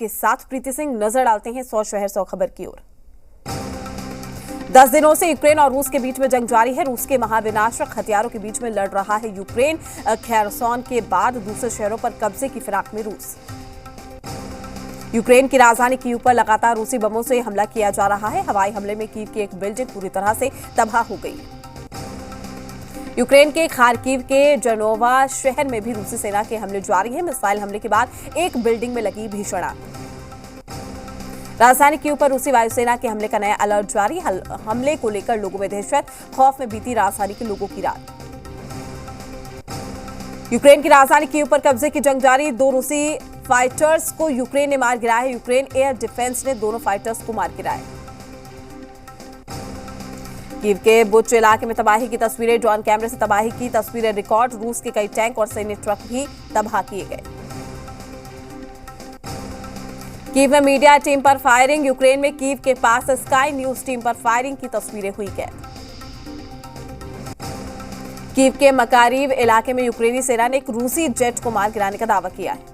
आपके साथ प्रीति सिंह। नजर डालते हैं 100 शहर 100 खबर की ओर। 10 दिनों से यूक्रेन और रूस के बीच में जंग जारी है। रूस के महाविनाशक हथियारों के बीच में लड़ रहा है यूक्रेन। खेरसोन के बाद दूसरे शहरों पर कब्जे की फिराक में रूस। यूक्रेन की राजधानी कीव पर लगातार रूसी बमों से हमला किया जा रहा है। हवाई हमले में कीव की एक बिल्डिंग पूरी तरह से तबाह हो गई। यूक्रेन के खार्किव के जनोवा शहर में भी रूसी सेना के हमले जारी हैं। मिसाइल हमले के बाद एक बिल्डिंग में लगी भीषण आग। राजधानी कीव पर रूसी वायुसेना के हमले का नया अलर्ट जारी। हमले को लेकर लोगों में दहशत, खौफ में बीती राजधानी के लोगों की रात। यूक्रेन की राजधानी कीव पर कब्जे की जंग जारी। 2 रूसी फाइटर्स को यूक्रेन ने मार गिराया है। यूक्रेन एयर डिफेंस ने दोनों फाइटर्स को मार गिराया। कीव के बुच इलाके में तबाही की तस्वीरें। ड्रोन कैमरे से तबाही की तस्वीरें रिकॉर्ड। रूस के कई टैंक और सैन्य ट्रक भी तबाह किए गए। कीव में मीडिया टीम पर फायरिंग। यूक्रेन में कीव के पास स्काई न्यूज टीम पर फायरिंग की तस्वीरें हुई कैद। कीव के मकारीव इलाके में यूक्रेनी सेना ने एक रूसी जेट को मार गिराने का दावा किया है।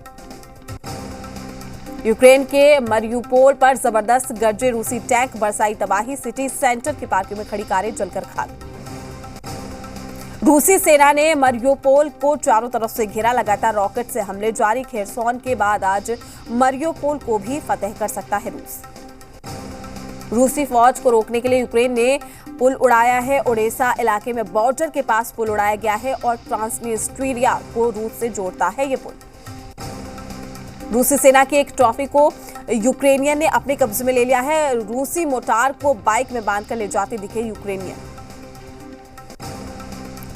यूक्रेन के मरियुपोल पर जबरदस्त गरजे रूसी टैंक, बरसाई तबाही। सिटी सेंटर की पार्किंग में खड़ी कारें जलकर खाक। रूसी सेना ने मरियुपोल को चारों तरफ से घेरा। लगातार रॉकेट से हमले जारी। खेरसोन के बाद आज मरियुपोल को भी फतेह कर सकता है रूस। रूसी फौज को रोकने के लिए यूक्रेन ने पुल उड़ाया है। ओडेसा इलाके में बॉर्डर के पास पुल उड़ाया गया है और ट्रांसनिस्ट्रिया को रूस से जोड़ता है ये पुल। रूसी सेना की एक ट्रॉफी को यूक्रेनियन ने अपने कब्जे में ले लिया है। रूसी मोटार को बाइक में बांधकर ले जाते दिखे यूक्रेनियन।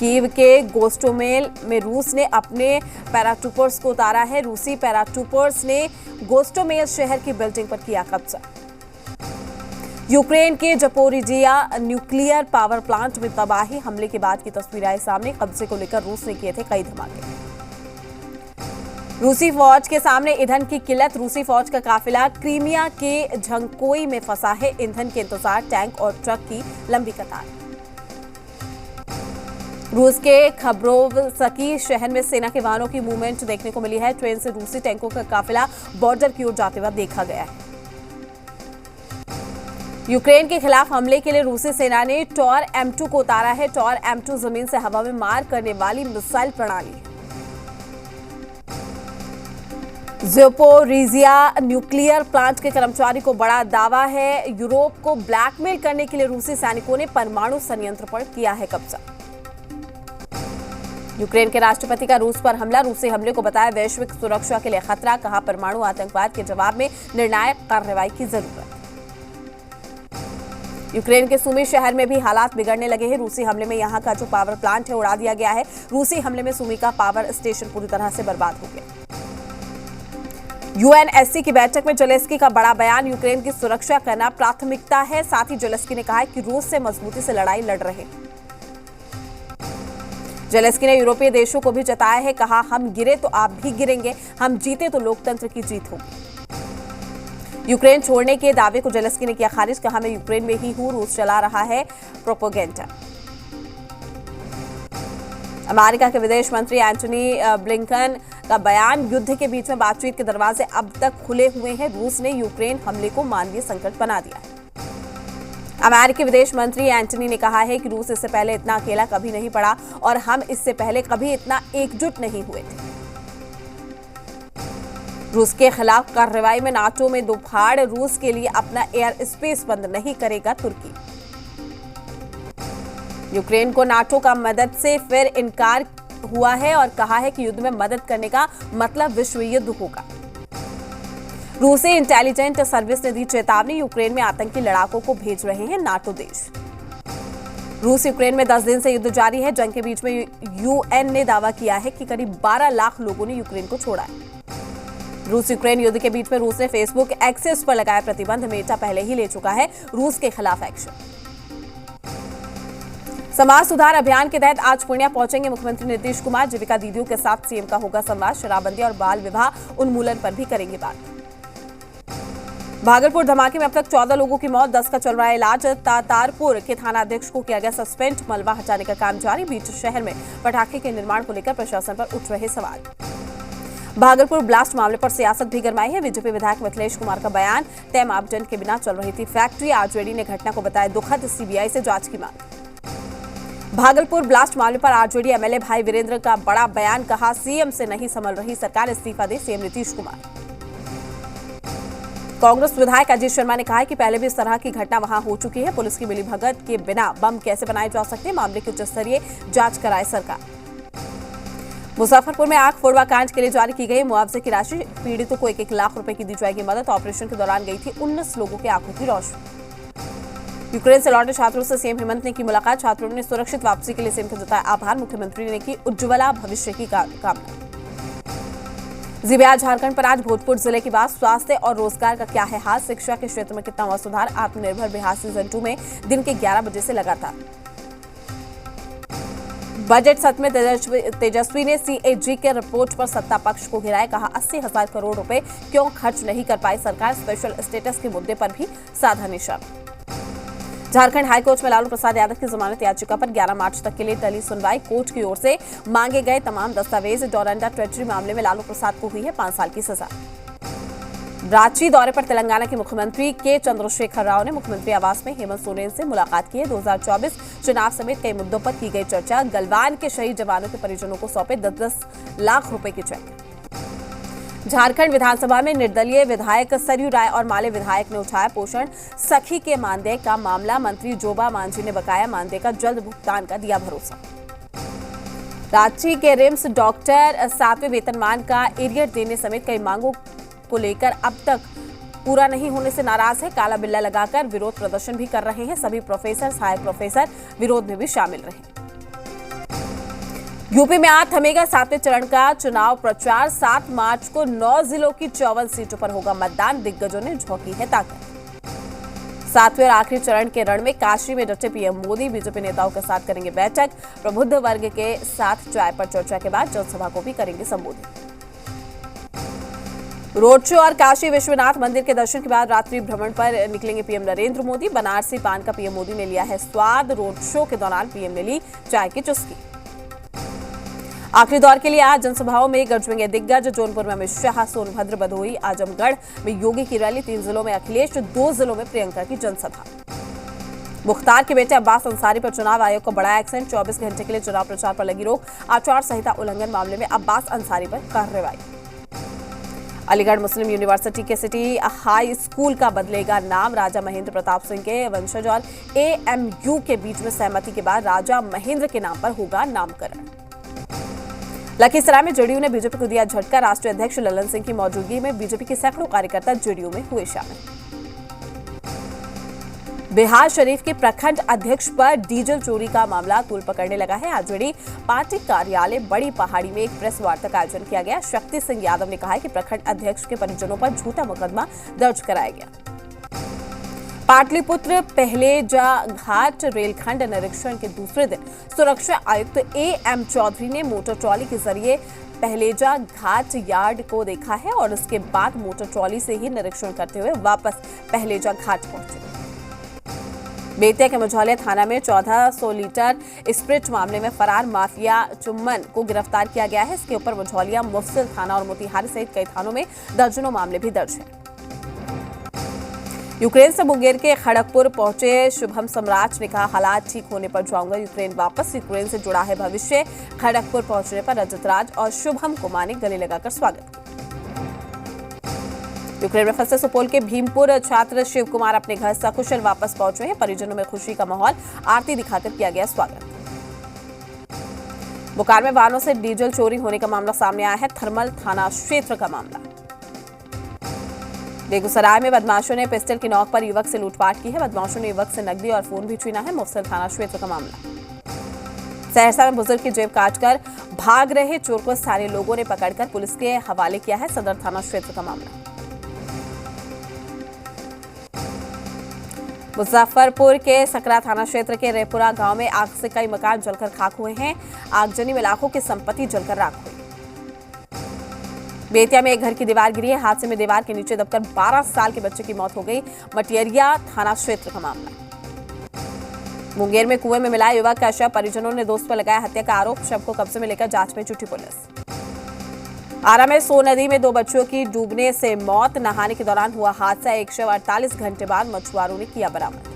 कीव के गोस्टोमेल में रूस ने अपने पैराट्रूपर्स को उतारा है। रूसी पैराट्रूपर्स ने गोस्टोमेल शहर की बिल्डिंग पर किया कब्जा। यूक्रेन के जपोरिजिया न्यूक्लियर पावर प्लांट में तबाही। हमले के बाद की तस्वीर आई सामने। कब्जे को लेकर रूस ने किए थे कई धमाके। रूसी फौज के सामने ईंधन की किल्लत। रूसी फौज का काफिला क्रीमिया के झंकोई में फंसा है। ईंधन के इंतजार, टैंक और ट्रक की लंबी कतार। रूस के खबरोवस्की शहर में सेना के वाहनों की मूवमेंट देखने को मिली है। ट्रेन से रूसी टैंकों का काफिला बॉर्डर की ओर जाते हुए देखा गया है। यूक्रेन के खिलाफ हमले के लिए रूसी सेना ने टॉर M2 को उतारा है। टॉर M2 जमीन से हवा में मार करने वाली मिसाइल प्रणाली। ज़पोरिजिया न्यूक्लियर प्लांट के कर्मचारी को बड़ा दावा है। यूरोप को ब्लैकमेल करने के लिए रूसी सैनिकों ने परमाणु संयंत्र पर किया है कब्जा। यूक्रेन के राष्ट्रपति का रूस पर हमला। रूसी हमले को बताया वैश्विक सुरक्षा के लिए खतरा। कहा परमाणु आतंकवाद के जवाब में निर्णायक कार्रवाई की जरूरत। यूक्रेन के सुमी शहर में भी हालात बिगड़ने लगे हैं। रूसी हमले में यहां का जो पावर प्लांट है उड़ा दिया गया है। रूसी हमले में सुमी का पावर स्टेशन पूरी तरह से बर्बाद हो गया। यूएनएससी की बैठक में जेलेंस्की का बड़ा बयान। यूक्रेन की सुरक्षा करना प्राथमिकता है। साथ ही जेलेंस्की ने कहा है कि रूस से मजबूती से लड़ाई लड़ रहे हैं। जेलेंस्की ने यूरोपीय देशों को भी जताया है। कहा हम गिरे तो आप भी गिरेंगे, हम जीते तो लोकतंत्र की जीत होगी। यूक्रेन छोड़ने के दावे को जेलेंस्की ने किया खारिज। कहा मैं यूक्रेन में ही हूं, रूस चला रहा है प्रोपेगेंडा। अमेरिका के विदेश मंत्री एंटनी ब्लिंकन का बयान। युद्ध के बीच में बातचीत के दरवाजे अब तक खुले हुए हैं। रूस ने यूक्रेन हमले को मानवीय संकट बना दिया है। अमेरिकी विदेश मंत्री एंटनी ने कहा है कि रूस इससे पहले इतना अकेला कभी नहीं पड़ा और हम इससे पहले कभी इतना एकजुट नहीं हुए थे। रूस के खिलाफ कार्रवाई में नाटो में दो फाड़। रूस के लिए अपना एयर स्पेस बंद नहीं करेगा तुर्की। यूक्रेन को नाटो का मदद से फिर इनकार हुआ है और कहा है कि युद्ध में मदद करने का मतलब विश्व युद्ध होगा। रूसी इंटेलिजेंस सर्विस ने दी चेतावनी। यूक्रेन में आतंकी लड़ाकों को भेज रहे हैं नाटो देश। रूस यूक्रेन में 10 दिन से युद्ध जारी है। जंग के बीच में यूएन ने दावा किया है कि करीब 12 लाख लोगों ने यूक्रेन को छोड़ा है। रूस यूक्रेन युद्ध के बीच में रूस ने फेसबुक एक्सेस पर लगाया प्रतिबंध। मेटा पहले ही ले चुका है रूस के खिलाफ एक्शन। समाज सुधार अभियान के तहत आज पूर्णिया पहुंचेंगे मुख्यमंत्री नीतीश कुमार। जीविका दीदियों के साथ सीएम का होगा संवाद। शराबबंदी और बाल विवाह उन्मूलन पर भी करेंगे बात। भागलपुर धमाके में अब तक 14 लोगों की मौत, 10 का चल रहा है इलाज। तातारपुर के थानाध्यक्ष को किया गया सस्पेंड। मलबा हटाने का काम जारी। बीच शहर में पटाखे के निर्माण को लेकर प्रशासन पर उठ रहे सवाल। भागलपुर ब्लास्ट मामले पर सियासत भी गरमाई है। बीजेपी विधायक मिथिलेश कुमार का बयान, तय मापदंड के बिना चल रही थी फैक्ट्री। आरजेडी ने घटना को बताया दुखद, सीबीआई से जांच की मांग। भागलपुर ब्लास्ट मामले पर आरजेडी एमएलए भाई वीरेंद्र का बड़ा बयान, कहा सीएम से नहीं संभल रही सरकार, इस्तीफा दे सीएम नीतीश कुमार। कांग्रेस विधायक अजय शर्मा ने कहा है कि पहले भी इस तरह की घटना वहां हो चुकी है। पुलिस की मिलीभगत के बिना बम कैसे बनाए जा सकते हैं, मामले की उच्च स्तरीय जांच कराए सरकार। मुजफ्फरपुर में आग फोड़वा कांड के लिए जारी की गई मुआवजे की राशि, पीड़ितों को 1-1 लाख रुपए की दी जाएगी मदद। ऑपरेशन के दौरान गई थी 19 लोगों की आंखों की रोशनी। यूक्रेन से लौटे छात्रों से सीएम हेमंत ने की मुलाकात, छात्रों ने सुरक्षित वापसी के लिए सीएम का जताया आभार। मुख्यमंत्री ने की उज्ज्वला भविष्य की कामना। जीबीआर झारखंड पर आज भोजपुर जिले की बात, स्वास्थ्य और रोजगार का क्या है हाल, शिक्षा के क्षेत्र में कितना हुआ सुधार, आत्मनिर्भर बिहार सीजन 2 में दिन के 11 बजे से लगातार। बजट सत्र में तेजस्वी ने सीएजी के रिपोर्ट पर सत्ता पक्ष को घिराया, कहा 80,000 करोड़ रुपए क्यों खर्च नहीं कर पाई सरकार, स्पेशल स्टेटस के मुद्दे पर भी साधा निशाना। झारखंड हाईकोर्ट में लालू प्रसाद यादव की जमानत याचिका पर 11 मार्च तक के लिए टली सुनवाई, कोर्ट की ओर से मांगे गए तमाम दस्तावेज। डोरंडा ट्रेजरी मामले में लालू प्रसाद को हुई है 5 साल की सजा। रांची दौरे पर तेलंगाना के मुख्यमंत्री के चंद्रशेखर राव ने मुख्यमंत्री आवास में हेमंत सोरेन से मुलाकात की है। 2024 चुनाव समेत कई मुद्दों पर की गई चर्चा। गलवान के शहीद जवानों के परिजनों को सौंपे 10-10 लाख रुपए के चेक। झारखंड विधानसभा में निर्दलीय विधायक सरयू राय और माले विधायक ने उठाया पोषण सखी के मानदेय का मामला, मंत्री जोबा मांझी ने बकाया मानदेय का जल्द भुगतान का दिया भरोसा। रांची के रिम्स डॉक्टर 7वें वेतनमान का एरियर देने समेत कई मांगों को लेकर अब तक पूरा नहीं होने से नाराज है। काला बिल्ला लगाकर विरोध प्रदर्शन भी कर रहे हैं। सभी प्रोफेसर, सहायक प्रोफेसर विरोध में भी शामिल रहे। यूपी में आज थमेगा 7वें चरण का चुनाव प्रचार। 7 मार्च को 9 जिलों की 54 सीटों पर होगा मतदान। दिग्गजों ने झोंकी है ताकत। 7वें और आखिरी चरण के रण में काशी में डटे पीएम मोदी बीजेपी नेताओं के साथ करेंगे बैठक। प्रबुद्ध वर्ग के साथ चाय पर चर्चा के बाद जनसभा को भी करेंगे संबोधित। रोड शो और काशी विश्वनाथ मंदिर के दर्शन के बाद रात्रि भ्रमण पर निकलेंगे पीएम नरेंद्र मोदी। बनारसी पान का पीएम मोदी ने लिया है स्वाद। रोड शो के दौरान पीएम ने ली चाय की चुस्की। आखिरी दौर के लिए आज जनसभाओं में गरजेंगे दिग्गज। जौनपुर में अमित शाह, सोनभद्र, भदोही, आजमगढ़ में योगी की रैली, 3 जिलों में अखिलेश, 2 जिलों में प्रियंका की जनसभा। मुख्तार के बेटे अब्बास अंसारी पर चुनाव आयोग को बड़ा एक्शन, 24 घंटे के लिए चुनाव प्रचार पर लगी रोक। आचार संहिता उल्लंघन मामले में अब्बास अंसारी पर कार्रवाई। अलीगढ़ मुस्लिम यूनिवर्सिटी के सिटी हाई स्कूल का बदलेगा नाम। राजा महेंद्र प्रताप सिंह के वंशज और एएमयू के बीच में सहमति के बाद राजा महेंद्र के नाम पर होगा नामकरण। लखीसराय में जेडीयू ने बीजेपी को दिया झटका। राष्ट्रीय अध्यक्ष ललन सिंह की मौजूदगी में बीजेपी के सैकड़ों कार्यकर्ता जेडीयू में हुए शामिल। बिहार शरीफ के प्रखंड अध्यक्ष पर डीजल चोरी का मामला तूल पकड़ने लगा है। आरजेडी पार्टी कार्यालय बड़ी पहाड़ी में एक प्रेस वार्ता का आयोजन किया गया। शक्ति सिंह यादव ने कहा है कि प्रखंड अध्यक्ष के परिजनों पर झूठा मुकदमा दर्ज कराया गया। पाटलिपुत्र पहलेजा घाट रेलखंड निरीक्षण के दूसरे दिन सुरक्षा आयुक्त एएम चौधरी ने मोटर ट्रॉली के जरिए पहलेजा घाट यार्ड को देखा है और उसके बाद मोटर ट्रॉली से ही निरीक्षण करते हुए वापस पहलेजा घाट पहुंचे। बेतिया के मझौलिया थाना में 1400 लीटर स्प्रिट मामले में फरार माफिया चुम्मन को गिरफ्तार किया गया है। इसके ऊपर मझौलिया, मुफस्सिल थाना और मोतिहारी सहित कई थानों में दर्जनों मामले भी दर्ज हैं। यूक्रेन से मुंगेर के खड़गपुर पहुंचे शुभम सम्राट ने कहा हालात ठीक होने पर जाऊंगा यूक्रेन वापस। यूक्रेन से जुड़ा है भविष्य। खड़गपुर पहुंचने पर रजत राज और शुभम कुमार ने गले लगाकर स्वागत किया। यूक्रेन में फंसे सुपौल के भीमपुर छात्र शिव कुमार अपने घर सकुशल वापस पहुंचे हैं। परिजनों में खुशी का माहौल, आरती दिखाकर किया गया स्वागत। बोकारो में वाहनों से डीजल चोरी होने का मामला सामने आया है। थर्मल थाना क्षेत्र का मामला। बेगूसराय में बदमाशों ने पिस्टल की नोक पर युवक से लूटपाट की है। बदमाशों ने युवक से नकदी और फोन भी छीना है। मुफस्सिल थाना क्षेत्र का मामला। सहरसा में बुजुर्ग की जेब काटकर भाग रहे चोर को स्थानीय लोगों ने पकड़कर पुलिस के हवाले किया है। सदर थाना क्षेत्र का मामला। मुजफ्फरपुर के सकरा थाना क्षेत्र के रेपुरा गांव में आग से कई मकान जलकर खाक हुए हैं। आगजनी में लाखों की संपत्ति जलकर राख हुई। बेतिया में एक घर की दीवार गिरी है। हादसे में दीवार के नीचे दबकर 12 साल के बच्चे की मौत हो गई। मटियरिया थाना क्षेत्र का मामला। मुंगेर में कुएं में मिला युवक का शव, परिजनों ने दोस्त पर लगाया हत्या का आरोप। शव को कब्जे में लेकर जांच में जुटी पुलिस। आरा में सो नदी में 2 बच्चों की डूबने से मौत। नहाने के दौरान हुआ हादसा। 148 घंटे बाद मछुआरों ने किया बरामद।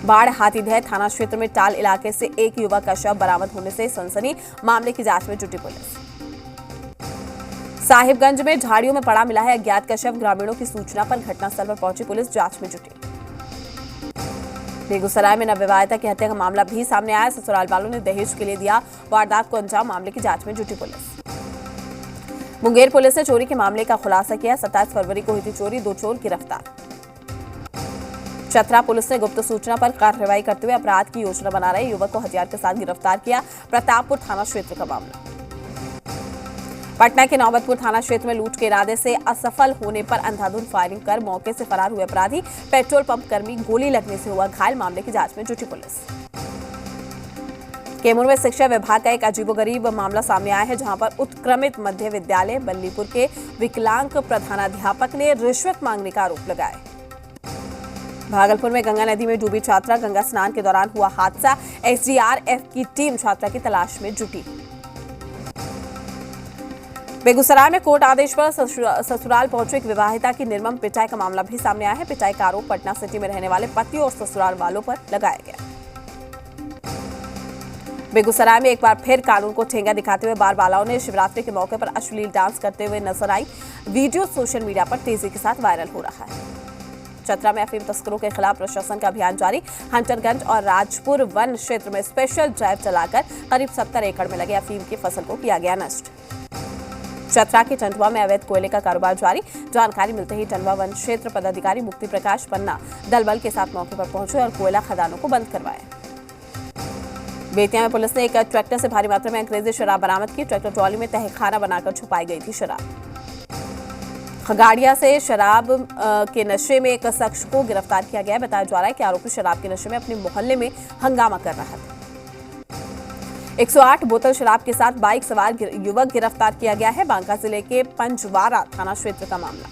बाढ़ हाथीदह थाना क्षेत्र में टाल इलाके से एक युवक का शव बरामद होने से सनसनी। मामले की जांच में जुटी पुलिस। साहिबगंज में झाड़ियों में पड़ा मिला है अज्ञात का शव। ग्रामीणों की सूचना पर घटनास्थल पर पहुंची पुलिस जांच में जुटी। बेगूसराय में नवविवाहिता की हत्या का मामला भी सामने आया। ससुराल वालों ने दहेज के लिए दिया वारदात को अंजाम। मामले की जांच में जुटी पुलिस। मुंगेर पुलिस ने चोरी के मामले का खुलासा किया। 27 फरवरी को हुई थी चोरी। 2 चोर गिरफ्तार। चतरा पुलिस ने गुप्त सूचना पर कार्रवाई करते हुए अपराध की योजना बना रहे युवक को हथियार के साथ गिरफ्तार किया। प्रतापपुर थाना क्षेत्र का मामला। पटना के नौबतपुर थाना क्षेत्र में लूट के इरादे से असफल होने पर अंधाधुंध फायरिंग कर मौके से फरार हुए अपराधी। पेट्रोल पंप कर्मी गोली लगने से हुआ घायल। मामले की जांच में जुटी पुलिस। कैमूर में शिक्षा विभाग का एक अजीबोगरीब मामला सामने आया है, जहां पर उत्क्रमित मध्य विद्यालय बल्लीपुर के विकलांग प्रधानाध्यापक ने रिश्वत मांगने का आरोप लगाया। भागलपुर में गंगा नदी में डूबी छात्रा। गंगा स्नान के दौरान हुआ हादसा। एसडीआरएफ की टीम छात्रा की तलाश में जुटी। बेगूसराय में कोर्ट आदेश पर ससुराल पहुंचे एक विवाहिता की निर्मम पिटाई का मामला भी सामने आया है। पिटाई का आरोप पटना सिटी में रहने वाले पति और ससुराल वालों पर लगाया गया। बेगूसराय में एक बार फिर कानून को ठेंगा दिखाते हुए बाल बालाओं ने शिवरात्रि के मौके पर अश्लील डांस करते हुए नजर आई। वीडियो सोशल मीडिया पर तेजी के साथ वायरल हो रहा है। चतरा में अफीम तस्करों के खिलाफ प्रशासन का अभियान जारी। हंटरगंज और राजपुर वन क्षेत्र में स्पेशल ड्राइव चलाकर करीब 70 एकड़ में लगे अफीम की फसल को किया गया नष्ट। चतरा के टंडवा में अवैध कोयले का कारोबार जारी। जानकारी मिलते ही टंडवा वन क्षेत्र पदाधिकारी मुक्ति प्रकाश पन्ना दल बल के साथ मौके पर पहुंचे और कोयला खदानों को बंद करवाया। बेतिया में पुलिस ने एक ट्रैक्टर से भारी मात्रा में अंग्रेजी शराब बरामद की। ट्रैक्टर ट्रॉली में तहखाना बनाकर छुपाई गई थी शराब। खगाड़िया से शराब के नशे में एक शख्स को गिरफ्तार किया गया। बताया जा रहा है कि आरोपी शराब के नशे में अपने मोहल्ले में हंगामा कर रहा था। 108 बोतल शराब के साथ बाइक सवार युवक गिरफ्तार किया गया है। बांका जिले के पंजवारा थाना क्षेत्र का मामला।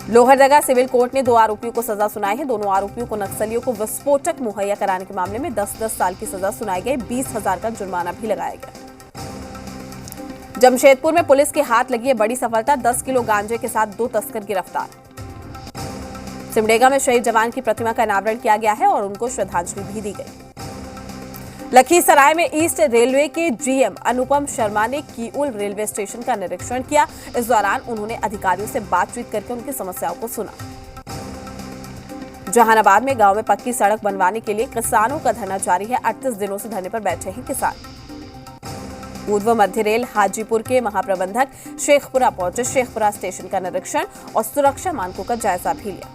लोहरदगा सिविल कोर्ट ने 2 आरोपियों को सजा सुनाई है। दोनों आरोपियों को नक्सलियों को विस्फोटक मुहैया कराने के मामले में 10-10 साल की सजा सुनाई गई। 20,000 का जुर्माना भी लगाया गया। जमशेदपुर में पुलिस के हाथ लगी है बड़ी सफलता। 10 किलो गांजे के साथ 2 तस्कर गिरफ्तार। सिमडेगा में शहीद जवान की प्रतिमा का अनावरण किया गया है और उनको श्रद्धांजलि भी दी गई। लखीसराय में ईस्ट रेलवे के जीएम अनुपम शर्मा ने कीउल रेलवे स्टेशन का निरीक्षण किया। इस दौरान उन्होंने अधिकारियों से बातचीत करके उनकी समस्याओं को सुना। जहानाबाद में गांव में पक्की सड़क बनवाने के लिए किसानों का धरना जारी है। 38 दिनों से धरने पर बैठे हैं किसान। पूर्व मध्य रेल हाजीपुर के महाप्रबंधक शेखपुरा पहुंचे। शेखपुरा स्टेशन का निरीक्षण और सुरक्षा मानकों का जायजा भी लिया।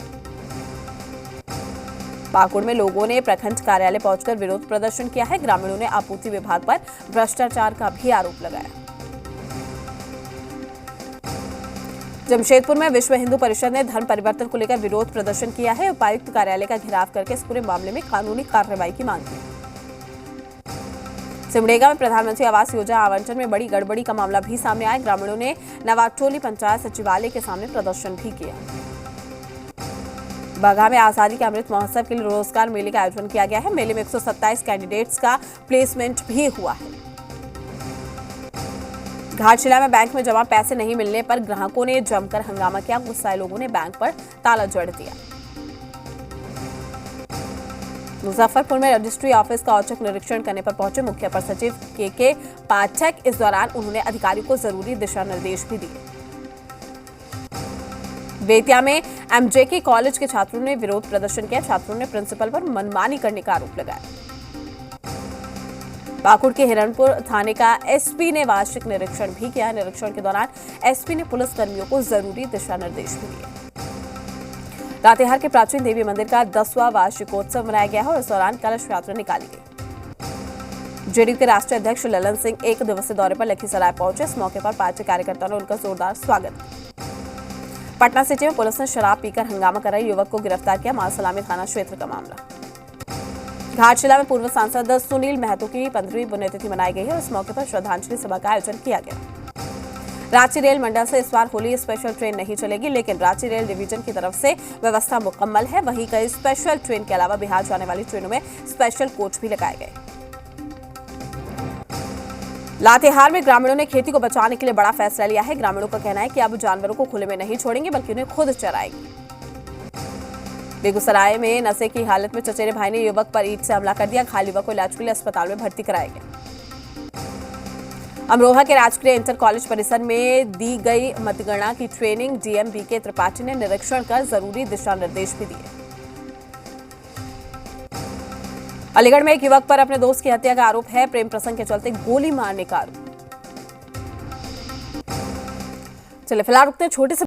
पाकुड़ में लोगों ने प्रखंड कार्यालय पहुंचकर विरोध प्रदर्शन किया है। ग्रामीणों ने आपूर्ति विभाग पर भ्रष्टाचार का भी आरोप लगाया। जमशेदपुर में विश्व हिंदू परिषद ने धर्म परिवर्तन को लेकर विरोध प्रदर्शन किया है। उपायुक्त कार्यालय का घेराव करके इस पूरे मामले में कानूनी कार्रवाई की मांग की। सिमडेगा में प्रधानमंत्री आवास योजना आवंटन में बड़ी गड़बड़ी का मामला भी सामने आया। ग्रामीणों ने नवाटोली पंचायत सचिवालय के सामने प्रदर्शन भी किया। बगहा में आजादी के अमृत महोत्सव के लिए रोजगार मेले का आयोजन किया गया है। मेले में 127 कैंडिडेट्स का प्लेसमेंट भी हुआ है। घाटशिला में बैंक में जमा पैसे नहीं मिलने पर ग्राहकों ने जमकर हंगामा किया। गुस्साए लोगों ने बैंक पर ताला जड़ दिया। मुजफ्फरपुर में रजिस्ट्री ऑफिस का औचक निरीक्षण करने पर पहुंचे मुख्य अपर सचिव के पाठक। इस दौरान उन्होंने अधिकारियों को जरूरी दिशा निर्देश भी दिए। बेतिया में एमजेके कॉलेज के छात्रों ने विरोध प्रदर्शन किया। छात्रों ने प्रिंसिपल पर मनमानी करने का आरोप लगाया। पाकुड़ के हिरणपुर थाने का एसपी ने वार्षिक निरीक्षण भी किया। निरीक्षण के दौरान एसपी ने पुलिस कर्मियों को जरूरी दिशा निर्देश भी दिए। लातेहार के प्राचीन देवी मंदिर का 10वां वार्षिकोत्सव मनाया गया है और इस दौरान कलश यात्रा निकाली गई। जेडीयू के राष्ट्रीय अध्यक्ष ललन सिंह 1 दिवसीय दौरे पर लखीसराय पहुंचे। इस मौके पर पार्टी कार्यकर्ताओं ने उनका जोरदार स्वागत किया। पटना सिटी में पुलिस ने शराब पीकर हंगामा कर रहे युवक को गिरफ्तार किया। मालसलामी थाना क्षेत्र का मामला। घाटशिला में पूर्व सांसद सुनील महतो की 15वीं पुण्यतिथि मनाई गई है और इस मौके पर श्रद्धांजलि सभा का आयोजन किया गया। रांची रेल मंडल से इस बार होली स्पेशल ट्रेन नहीं चलेगी, लेकिन रांची रेल डिवीजन की तरफ से व्यवस्था मुकम्मल है। वहीं कई स्पेशल ट्रेन के अलावा बिहार जाने वाली ट्रेनों में स्पेशल कोच भी लगाए गए। लातेहार में ग्रामीणों ने खेती को बचाने के लिए बड़ा फैसला लिया है। ग्रामीणों का कहना है कि अब जानवरों को खुले में नहीं छोड़ेंगे बल्कि उन्हें खुद चराएंगे। बेगूसराय में नशे की हालत में चचेरे भाई ने युवक पर ईंट से हमला कर दिया। घायल युवक को इलाज के लिए अस्पताल में भर्ती कराया गया। अमरोहा के राजकीय इंटर कॉलेज परिसर में दी गई मतगणना की ट्रेनिंग डीएम बीके त्रिपाठी ने निरीक्षण कर जरूरी दिशा निर्देश भी दिए। अलीगढ़ में एक युवक पर अपने दोस्त की हत्या का आरोप है। प्रेम प्रसंग के चलते गोली मारने का आरोप। चलिए फिलहाल रुकते हैं छोटे से